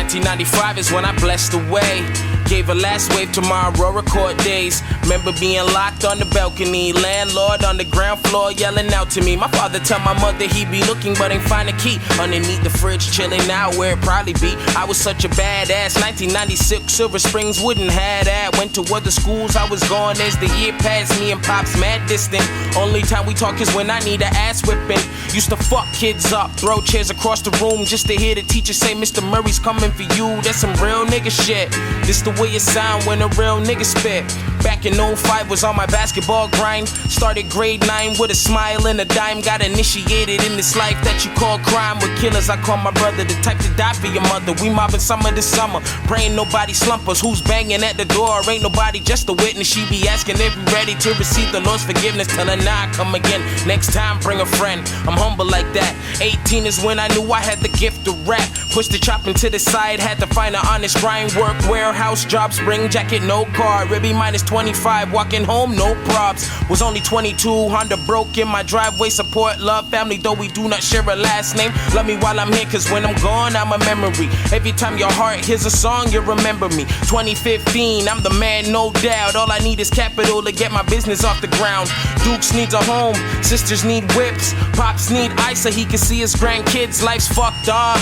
1995 is when I blessed the way. Gave a last wave to my Aurora Court days. Remember being locked on the balcony. Landlord on the ground floor yelling out to me. My father tell my mother he be looking but ain't find a key. Underneath the fridge chilling out where it probably be. I was such a badass. 1996 Silver Springs wouldn't have that. Went to other schools I was going as the year passed. Me and Pops mad distant. Only time we talk is when I need a ass whipping. Used to fuck kids up, throw chairs across the room just to hear the teacher say Mr. Murray's coming for you. That's some real nigga shit. This the way it sound when a real nigga spit. Back in 05 was on my basketball grind. Started grade 9 with a smile and a dime. Got initiated in this life that you call crime. With killers I call my brother, the type to die for your mother. We mobbing summer to summer, praying nobody slump us. Who's banging at the door? Ain't nobody, just a witness. She be asking if we ready to receive the Lord's forgiveness. Tell her nah, come again. Next time bring a friend. I'm humble like that. 18 is when I knew I had the gift to rap. Pushed the chopping to the side, had to find an honest grind. Work, warehouse job, spring jacket, no car. Ribby minus 25, walking home, no props. Was only 22, Honda broke in my driveway. Support, love, family, though we do not share a last name. Love me while I'm here, cause when I'm gone, I'm a memory. Every time your heart hears a song, you remember me. 2015, I'm the man, no doubt. All I need is capital to get my business off the ground. Dukes needs a home, sisters need whips. Pops need ice so he can see his grandkids. Life's fucked up.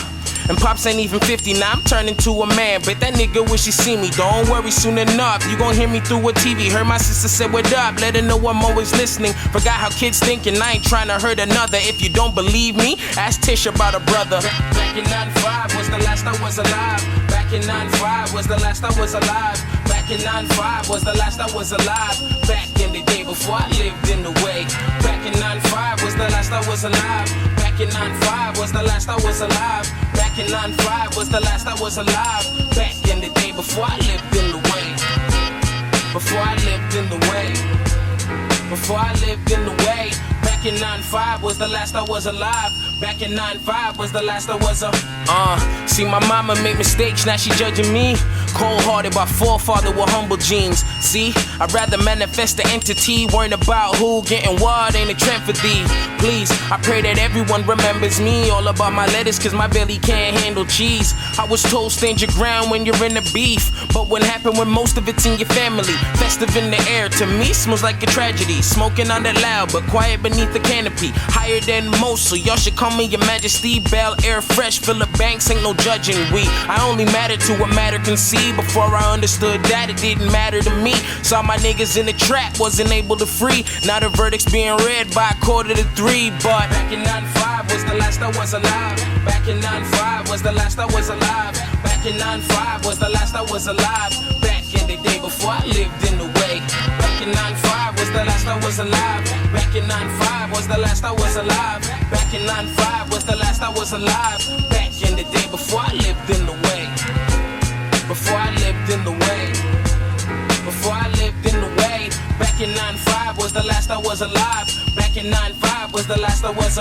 And Pops ain't even 50, now I'm turning to a man. But that nigga wish he see me, don't worry, soon enough you gon' hear me through a TV. Heard my sister say what up, let her know I'm always listening. Forgot how kids think and I ain't trying to hurt another. If you don't believe me, ask Tish about a brother. Back in 95 was the last I was alive. Back in 95 was the last I was alive. Back in 95 was the last I was alive. Back in the day before I lived in the way. Back in 95 was the last I was alive. Back in 95 was the last I was alive. Back in 95 was the last I was alive. Back in the day before I lived in the way. Before I lived in the way. Before I lived in the way. Back in 95 was the last I was alive. Back in 95 was the last I was see my mama make mistakes, now she judging me. Cold-hearted by forefather with humble genes. See, I'd rather manifest the entity. Worrying about who getting what ain't a trend for thee. Please, I pray that everyone remembers me. All about my lettuce cause my belly can't handle cheese. I was told stand your ground when you're in the beef. But what happened when most of it's in your family? Festive in the air, to me smells like a tragedy. Smoking on that loud but quiet beneath the canopy. Higher than most, so y'all should call me your majesty. Bel Air fresh, fill up banks, ain't no judging we. I only matter to what matter can see. Before I understood that it didn't matter to me. Saw my niggas in the trap, wasn't able to free. Now the verdict's being read by 2:45. But back in 95 was the last I was alive. Back in 95 was the last I was alive. Back in 95 was the last I was alive. Back in the day before I lived in the way. Back in 95 was the last I was alive. Back in 95 was the last I was alive. Back in 95 was the last I was alive. Back in the day before I lived in the way. Before I lived in the way. Before I lived in the way. Back in 95 was the last I was alive. Back in 95 was the last I was